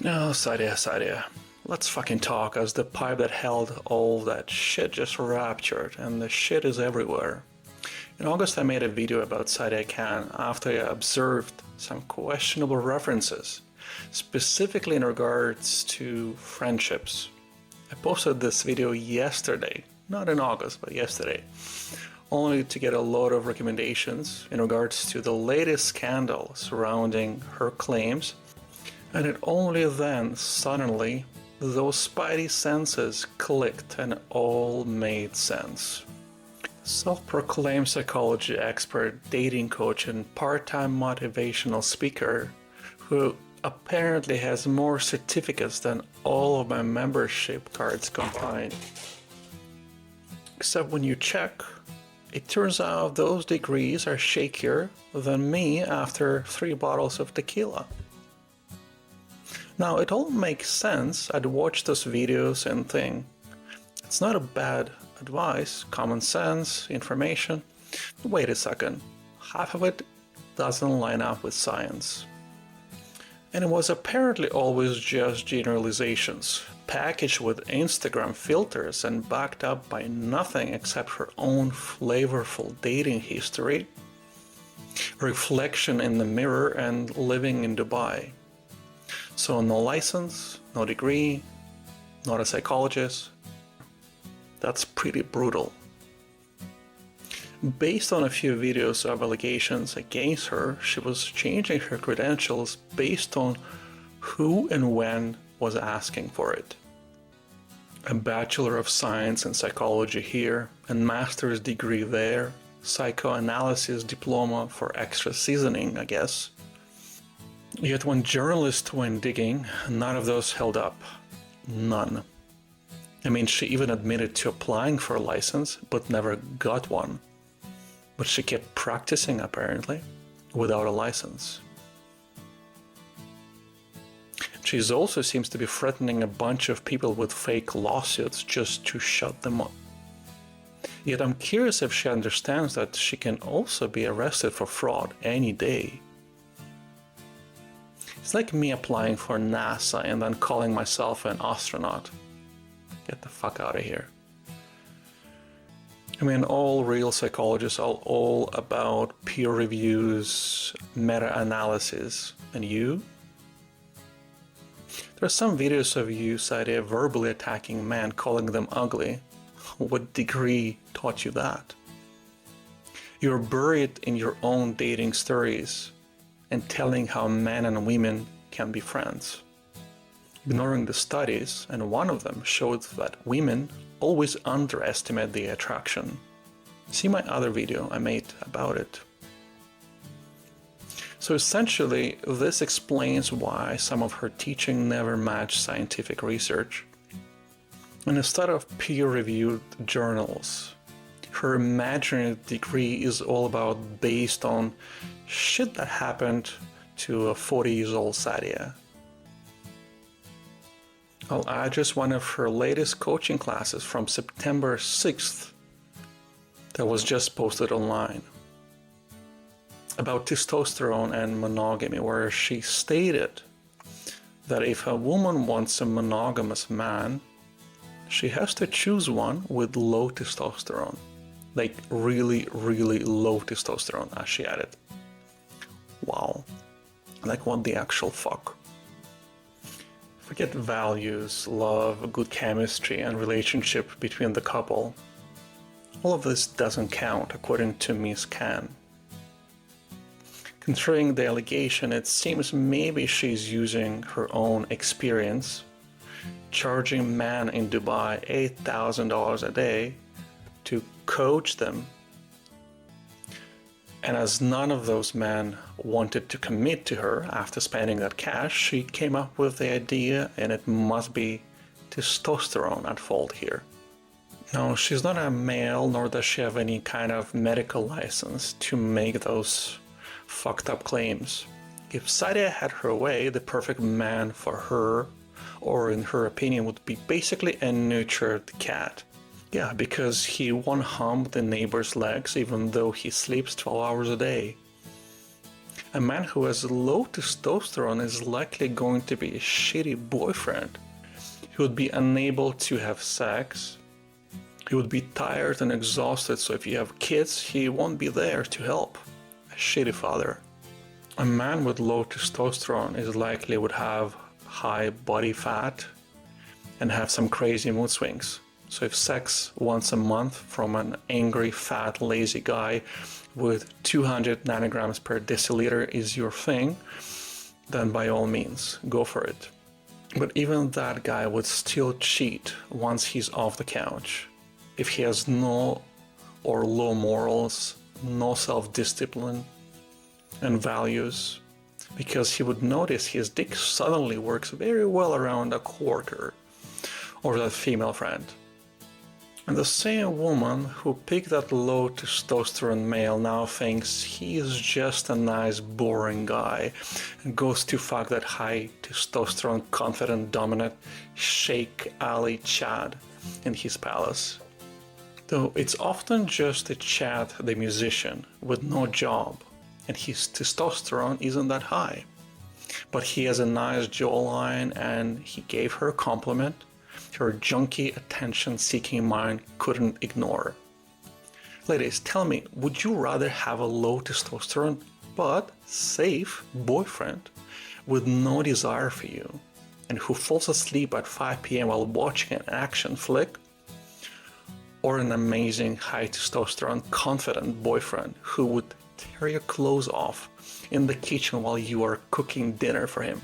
No, Sadia. Let's fucking talk, as the pipe that held all that shit just ruptured, and the shit is everywhere. In August I made a video about Sadia Khan after I observed some questionable references, specifically in regards to friendships. I posted this video yesterday, not in August, but yesterday, only to get a lot of recommendations in regards to the latest scandal surrounding her claims, and it only then, suddenly, those spidey senses clicked and all made sense. Self-proclaimed psychology expert, dating coach, and part-time motivational speaker who apparently has more certificates than all of my membership cards combined. Except when you check, it turns out those degrees are shakier than me after 3 bottles of tequila. Now, it all makes sense. I'd watch those videos and think, it's not a bad advice, common sense, information. Wait a second, half of it doesn't line up with science. And it was apparently always just generalizations, packaged with Instagram filters and backed up by nothing except her own flavorful dating history, reflection in the mirror, and living in Dubai. So no license, no degree, not a psychologist. That's pretty brutal. Based on a few videos of allegations against her, she was changing her credentials based on who and when was asking for it. A Bachelor of Science in Psychology here, and master's degree there, psychoanalysis diploma for extra seasoning, I guess. Yet when journalists went digging, none of those held up. None. I mean, she even admitted to applying for a license, but never got one. But she kept practicing, apparently, without a license. She also seems to be threatening a bunch of people with fake lawsuits just to shut them up. Yet I'm curious if she understands that she can also be arrested for fraud any day. It's like me applying for NASA and then calling myself an astronaut. Get the fuck out of here. I mean, all real psychologists are all about peer reviews, meta-analysis. And you? There are some videos of you, Sadia, verbally attacking men, calling them ugly. What degree taught you that? You're buried in your own dating stories and telling how men and women can be friends, ignoring the studies, and one of them showed that women always underestimate the attraction. See my other video I made about it. So essentially, this explains why some of her teaching never matched scientific research. And instead of peer-reviewed journals, her imaginary degree is all about based on shit that happened to a 40-year-old Sadia. I'll add just one of her latest coaching classes from September 6th that was just posted online about testosterone and monogamy, where she stated that if a woman wants a monogamous man, she has to choose one with low testosterone. Like really, really low testosterone, as she added. Wow. Like what the actual fuck? Forget values, love, good chemistry, and relationship between the couple. All of this doesn't count, according to Ms. Khan. Considering the allegation, it seems maybe she's using her own experience, charging men in Dubai $8,000 a day to coach them. And as none of those men wanted to commit to her after spending that cash, she came up with the idea, and it must be testosterone at fault here. No, she's not a male, nor does she have any kind of medical license to make those fucked up claims. If Sadia had her way, the perfect man for her, or in her opinion, would be basically a nurtured cat. Yeah, because he won't hump the neighbor's legs even though he sleeps 12 hours a day. A man who has low testosterone is likely going to be a shitty boyfriend. He would be unable to have sex. He would be tired and exhausted, so if you have kids, he won't be there to help. A shitty father. A man with low testosterone is likely would have high body fat and have some crazy mood swings. So if sex once a month from an angry, fat, lazy guy with 200 nanograms per deciliter is your thing, then by all means, go for it. But even that guy would still cheat once he's off the couch. If he has no or low morals, no self-discipline and values, because he would notice his dick suddenly works very well around a coworker or that female friend. And the same woman who picked that low testosterone male now thinks he is just a nice boring guy and goes to fuck that high testosterone confident dominant Sheikh Ali Chad in his palace. Though it's often just a Chad the musician with no job and his testosterone isn't that high. But he has a nice jawline and he gave her a compliment her junky attention-seeking mind couldn't ignore. Ladies, tell me, would you rather have a low testosterone but safe boyfriend with no desire for you and who falls asleep at 5 p.m. while watching an action flick, or an amazing high testosterone confident boyfriend who would tear your clothes off in the kitchen while you are cooking dinner for him?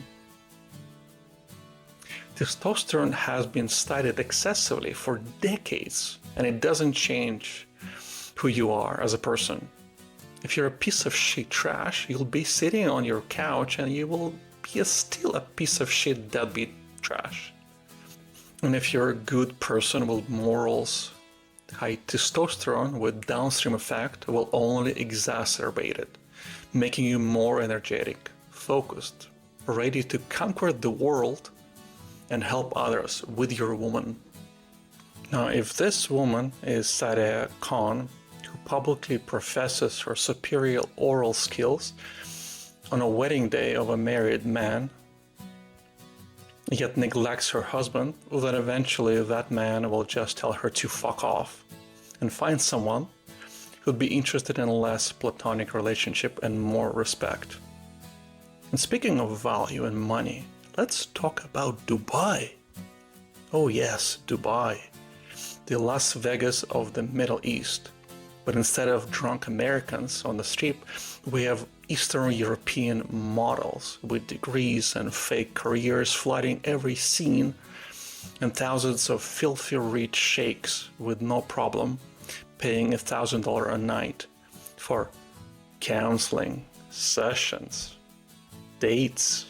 Testosterone has been studied excessively for decades, and it doesn't change who you are as a person. If you're a piece of shit trash, you'll be sitting on your couch and you will be still a piece of shit deadbeat trash. And if you're a good person with morals, high testosterone with downstream effect will only exacerbate it, making you more energetic, focused, ready to conquer the world and help others with your woman. Now, if this woman is Sadia Khan, who publicly professes her superior oral skills on a wedding day of a married man, yet neglects her husband, then eventually that man will just tell her to fuck off and find someone who'd be interested in a less platonic relationship and more respect. And speaking of value and money, let's talk about Dubai. Oh yes, Dubai, the Las Vegas of the Middle East. But instead of drunk Americans on the street, we have Eastern European models with degrees and fake careers flooding every scene, and thousands of filthy rich sheikhs with no problem paying $1,000 a night for counseling, sessions, dates,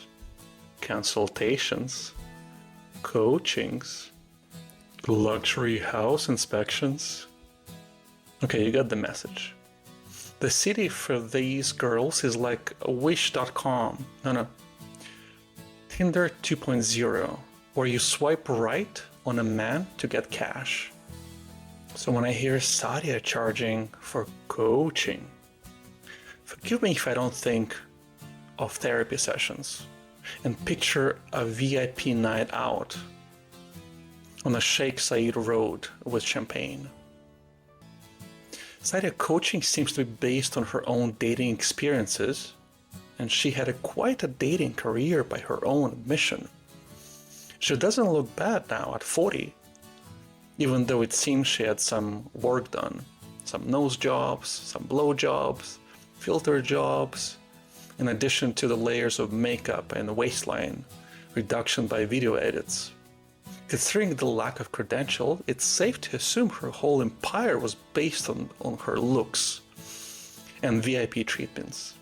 consultations, coachings, luxury house inspections. Okay, you got the message. The city for these girls is like Wish.com. No. Tinder 2.0, where you swipe right on a man to get cash. So when I hear Sadia charging for coaching, forgive me if I don't think of therapy sessions and picture a VIP night out on a Sheikh Zayed road with champagne. Sadia coaching seems to be based on her own dating experiences, and she had quite a dating career by her own admission. She doesn't look bad now at 40, even though it seems she had some work done, some nose jobs, some blow jobs, filter jobs, in addition to the layers of makeup and waistline reduction by video edits. Considering the lack of credential, it's safe to assume her whole empire was based on her looks and VIP treatments.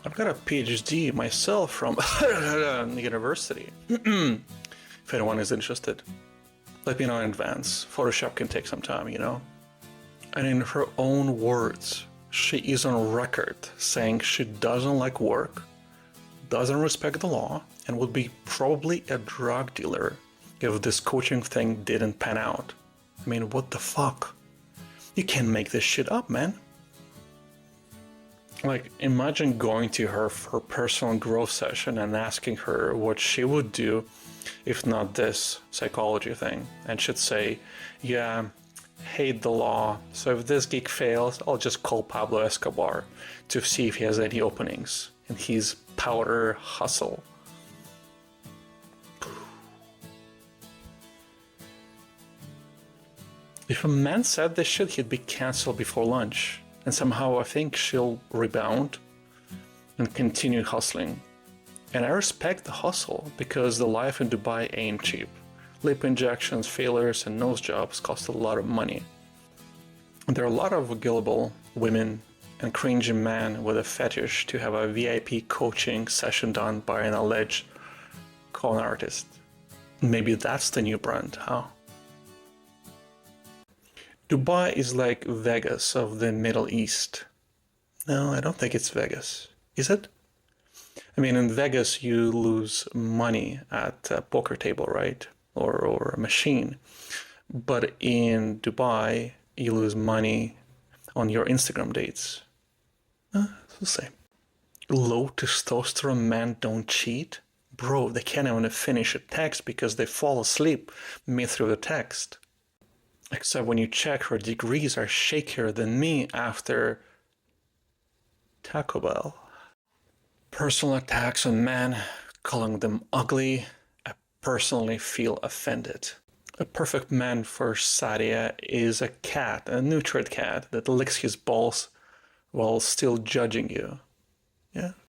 I've got a PhD myself from university, if anyone is interested. Let me know in advance. Photoshop can take some time, you know. And in her own words, she is on record saying she doesn't like work, doesn't respect the law, and would be probably a drug dealer if this coaching thing didn't pan out. I mean, what the fuck? You can't make this shit up, man. Like, imagine going to her for her personal growth session and asking her what she would do if not this psychology thing. And she'd say, yeah, hate the law, so if this gig fails, I'll just call Pablo Escobar to see if he has any openings in his powder hustle. If a man said this shit, he'd be cancelled before lunch. And somehow I think she'll rebound and continue hustling. And I respect the hustle because the life in Dubai ain't cheap. Lip injections, fillers, and nose jobs cost a lot of money. And there are a lot of gullible women and cringy men with a fetish to have a VIP coaching session done by an alleged con artist. Maybe that's the new brand, huh? Dubai is like Vegas of the Middle East. No, I don't think it's Vegas. Is it? I mean, in Vegas, you lose money at a poker table, right? Or a machine. But in Dubai, you lose money on your Instagram dates. It's the same. Low testosterone men don't cheat? Bro, they can't even finish a text because they fall asleep mid through the text. Except when you check, her degrees are shakier than me after Taco Bell. Personal attacks on men, calling them ugly, I personally feel offended. A perfect man for Sadia is a cat, a nurtured cat that licks his balls while still judging you. Yeah,